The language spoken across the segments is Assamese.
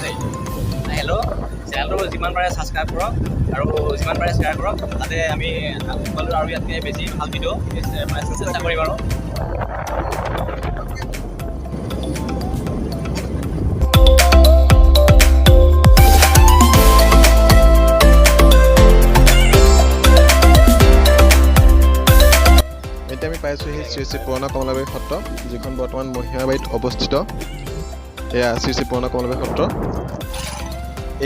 হেল্ল' চেনেলটো যিমান পাৰে ছাবস্ক্ৰাইব কৰক আৰু যিমান পাৰে শ্বেয়াৰ কৰক যাতে আমি সকলো আৰু ইয়াতকৈ বেছি ভাল ভিডিঅ' চেষ্টা কৰিম আৰু এতিয়া আমি পাইছোঁহি শ্ৰী শ্ৰী পুৰণা কমলাবাৰী সত্ৰ, যিখন বৰ্তমান মহিমাবাৰীত অৱস্থিত। এয়া শ্ৰী শ্ৰী পুৰণা কমলাবাৰী সত্ৰ।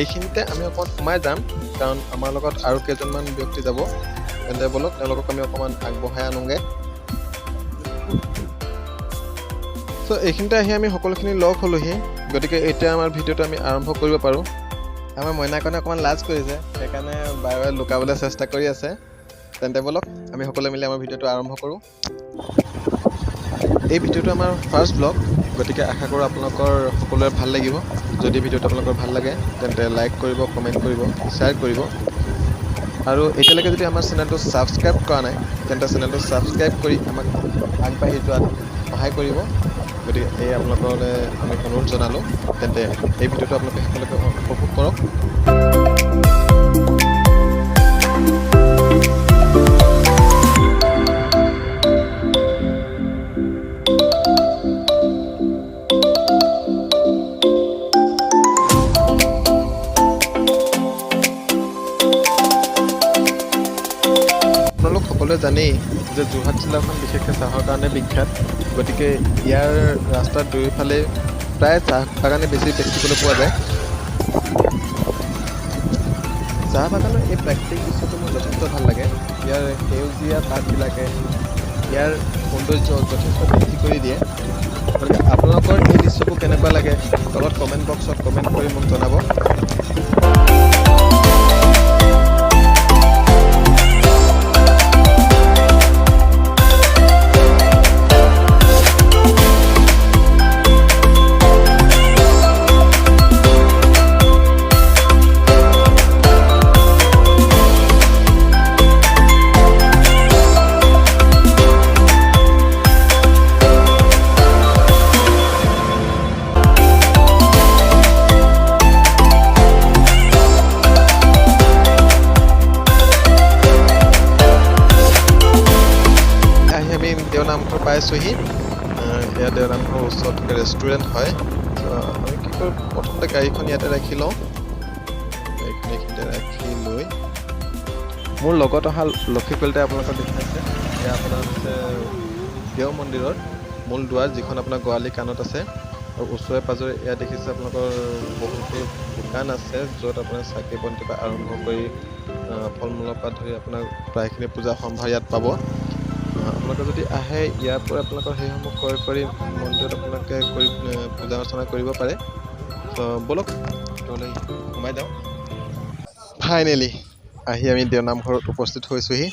এইখিনিতে আমি অকণমান সোমাই যাম, কাৰণ আমাৰ লগত আৰু কেইজনমান ব্যক্তি যাব। তেন্তে বলক তেওঁলোকক আমি অকণমান আগবঢ়াই আনোগৈ। চ' এইখিনিতে আহি আমি সকলোখিনি লগ হ'লোহি, গতিকে এতিয়া আমাৰ ভিডিঅ'টো আমি আৰম্ভ কৰিব পাৰোঁ। আমাৰ মইনাকণে অকণমান লাজ কৰিছে, সেইকাৰণে বাৰে বাৰে লুকাবলৈ চেষ্টা কৰি আছে। তেন্তে বলক আমি সকলোৱে মিলি আমাৰ ভিডিঅ'টো আৰম্ভ কৰোঁ। এই ভিডিঅ'টো আমাৰ ফাৰ্ষ্ট ব্লগ, গতিকে আশা কৰোঁ আপোনালোকৰ সকলোৰে ভাল লাগিব। যদি ভিডিঅ'টো আপোনালোকৰ ভাল লাগে তেন্তে লাইক কৰিব, কমেণ্ট কৰিব, শ্বেয়াৰ কৰিব। আৰু এতিয়ালৈকে যদি আমাৰ চেনেলটো ছাবস্ক্ৰাইব কৰা নাই তেন্তে চেনেলটো ছাবস্ক্ৰাইব কৰি আমাক আগবাঢ়ি যোৱাত সহায় কৰিব। গতিকে এই আপোনালোকলৈ আমি অনুৰোধ জনালোঁ। তেন্তে এই ভিডিঅ'টো আপোনালোকে শেষলৈকে উপভোগ কৰক। আপোনালোক সকলোৱে জানেই যে যোৰহাট জিলাখন বিশেষকৈ চাহৰ কাৰণে বিখ্যাত। গতিকে ইয়াৰ ৰাস্তাৰ দুয়োফালে প্ৰায় চাহ বাগানে বেছি দেখিবলৈ পোৱা যায়। চাহ বাগানৰ এই প্ৰাকৃতিক দৃশ্যটো মোৰ যথেষ্ট ভাল লাগে। ইয়াৰ সেউজীয়া পাতবিলাকে ইয়াৰ সৌন্দৰ্য যথেষ্ট বৃদ্ধি কৰি দিয়ে। গতিকে আপোনালোকৰ এই দৃশ্যবোৰ কেনেকুৱা লাগে তলত কমেণ্ট বক্সত কমেণ্ট কৰি মোক জনাব। দেওনামঘৰ পাইছোঁহি। এয়া দেওনামঘৰৰ ওচৰত ৰেষ্টুৰেণ্ট হয়। আমি কি কৰোঁ, প্ৰথমতে গাড়ীখন ইয়াতে ৰাখি লওঁ। গাড়ীখন এইখিনিতে ৰাখি লৈ মোৰ লগত অহা লক্ষী কলিতাই আপোনালোকক দেখাইছে। এয়া আপোনাৰ হৈছে দেও মন্দিৰৰ মূল দুৱাৰ, যিখন আপোনাৰ গোৱালি কাণত আছে। আৰু ওচৰে পাঁজৰে এয়া দেখিছে আপোনালোকৰ বহুতো দোকান আছে, য'ত আপোনাৰ চাকি বন্তিৰ পৰা আৰম্ভ কৰি ফল মূলৰ পৰা ধৰি আপোনাৰ প্ৰায়খিনি পূজা সম্ভাৰ ইয়াত পাব। আপোনালোকে যদি আহে ইয়াৰ পৰা আপোনালোকৰ সেইসমূহ ক্ৰয় কৰি মন্দিৰত আপোনালোকে পূজা অৰ্চনা কৰিব পাৰে। বলক ভিতৰলৈ সোমাই যাওঁ। ফাইনেলি আহি আমি দেওনামঘৰত উপস্থিত হৈছোঁহি।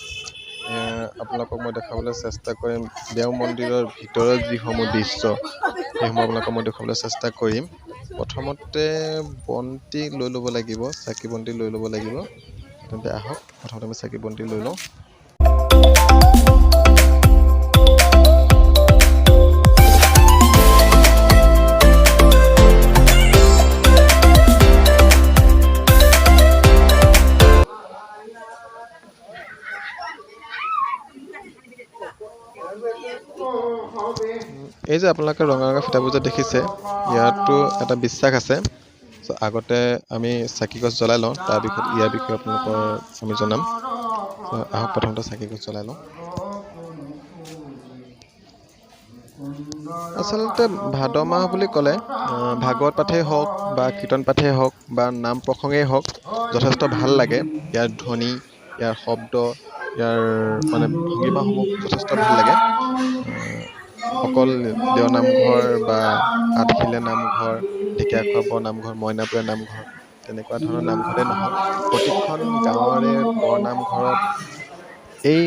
আপোনালোকক মই দেখাবলৈ চেষ্টা কৰিম দেও মন্দিৰৰ ভিতৰৰ যিসমূহ দৃশ্য, সেইসমূহ আপোনালোকক মই দেখুৱাবলৈ চেষ্টা কৰিম। প্ৰথমতে বন্তি লৈ ল'ব লাগিব, চাকি বন্তি লৈ ল'ব লাগিব। তেন্তে আহক প্ৰথমতে আমি চাকি বন্তি লৈ লওঁ। এই যে আপোনালোকে ৰঙা ৰঙা ফিটাবোৰ যে দেখিছে, ইয়াতো এটা বিশ্বাস আছে। চ' আগতে আমি চাকি গছ জ্বলাই লওঁ, তাৰ বিষয়ে ইয়াৰ বিষয়ে আপোনালোকৰ আমি জনাম। আহক প্ৰথমতে চাকি গছ জ্বলাই লওঁ। আচলতে ভাদ মাহ বুলি ক'লে ভাগৱত পাঠেই হওক বা কীৰ্তন পাঠেই হওক বা নাম প্ৰসংগেই হওক, যথেষ্ট ভাল লাগে। ইয়াৰ ধ্বনি, ইয়াৰ শব্দ, ইয়াৰ মানে ভংগীমাসমূহ যথেষ্ট ভাল লাগে। অকল দেওনামঘৰ বা আঠখিলীয়া নামঘৰ, ঢেকীয়াখোৱা বৰনামঘৰ, মইনাপুৰীয়া নামঘৰ তেনেকুৱা ধৰণৰ নামঘৰতে নহয়, প্ৰতিখন গাঁৱৰে বৰনামঘৰত এই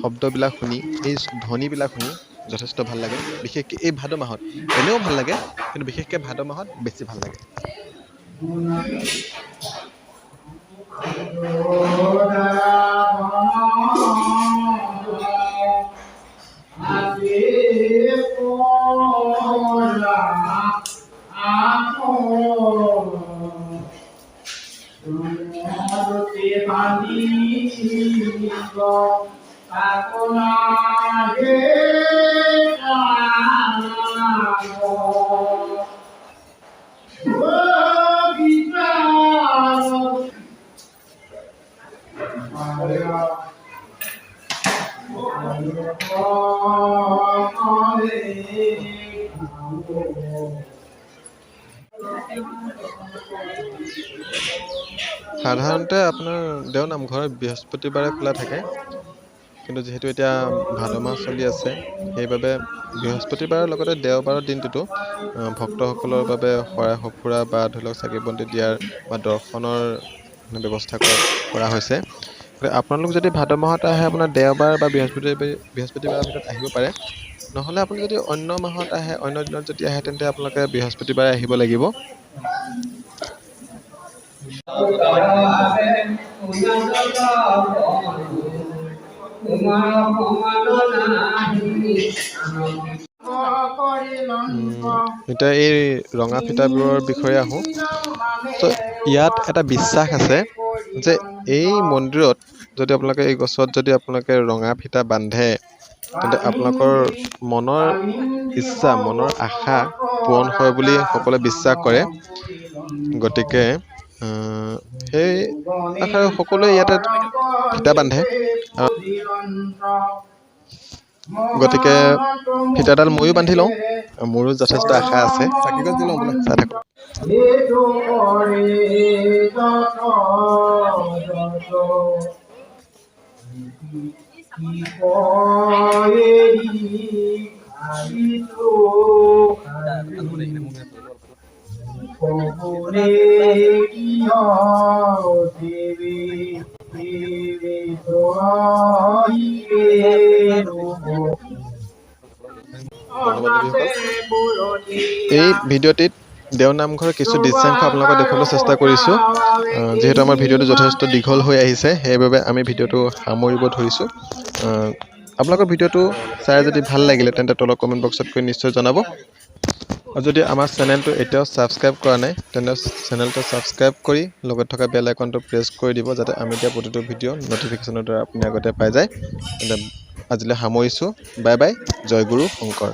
শব্দবিলাক শুনি, এই ধ্বনিবিলাক শুনি যথেষ্ট ভাল লাগে। বিশেষকৈ এই ভাদ মাহত এনেও ভাল লাগে, কিন্তু বিশেষকৈ ভাদ মাহত বেছি ভাল লাগে। সাধাৰণতে আপোনাৰ দেও নামঘৰ বৃহস্পতিবাৰে খোলা থাকে, কিন্তু যিহেতু এতিয়া ভাদ মাহ চলি আছে সেইবাবে বৃহস্পতিবাৰৰ লগতে দেওবাৰৰ দিনটোতো ভক্তসকলৰ বাবে শৰাই সঁফুৰা বা ধৰি লওক চাকি বন্তি দিয়াৰ বা দৰ্শনৰ ব্যৱস্থা কৰা হৈছে। আপোনালোক যদি ভাদ মাহত আহে আপোনাৰ দেওবাৰ বা বৃহস্পতিবাৰৰ ভিতৰত আহিব পাৰে। নহ'লে আপুনি যদি অন্য মাহত আহে, অন্য দিনত যদি আহে, তেন্তে আপোনালোকে বৃহস্পতিবাৰে আহিব লাগিব। এতিয়া এই ৰঙা ফিটাবোৰৰ বিষয়ে আহোঁ। ত' ইয়াত এটা বিশ্বাস আছে যে এই মন্দিৰত যদি আপোনালোকে এই গছত যদি আপোনালোকে ৰঙা ফিটা বান্ধে, তেন্তে আপোনালোকৰ মনৰ ইচ্ছা, মনৰ আশা পূৰণ হয় বুলি সকলোৱে বিশ্বাস কৰে। গতিকে সেই আশাৰে সকলোৱে ইয়াতে ফিটা বান্ধে। গতিকে ফিটাডাল ময়ো বান্ধি লওঁ, মোৰো যথেষ্ট আশা আছে। চাকি গছ দি লওঁ বোলে, চাই থাকক। এই ভিডিঅ'টিত দেও নামঘৰৰ কিছু দৃশ্যাংশ আপোনালোকক দেখুৱাবলৈ চেষ্টা কৰিছোঁ। যিহেতু আমাৰ ভিডিঅ'টো যথেষ্ট দীঘল হৈ আহিছে, সেইবাবে আমি ভিডিঅ'টো সামৰিব ধৰিছোঁ। আপোনালোকৰ ভিডিঅ'টো চাই যদি ভাল লাগিলে তেন্তে তলৰ কমেণ্ট বক্সত গৈ নিশ্চয় জনাব। আৰু যদি আমাৰ চেনেলটো এতিয়াও ছাবস্ক্ৰাইব কৰা নাই, তেন্তে চেনেলটো ছাবস্ক্ৰাইব কৰি লগত থকা বেল আইকনটো প্ৰেছ কৰি দিব, যাতে আমি দিয়া প্ৰতিটো ভিডিঅ' ন'টিফিকেশ্যনৰ দ্বাৰা আপুনি আগতে পাই যায়। তেন্তে আজিলৈ সামৰিছোঁ। Bye bye. জয় গুৰু শংকৰ।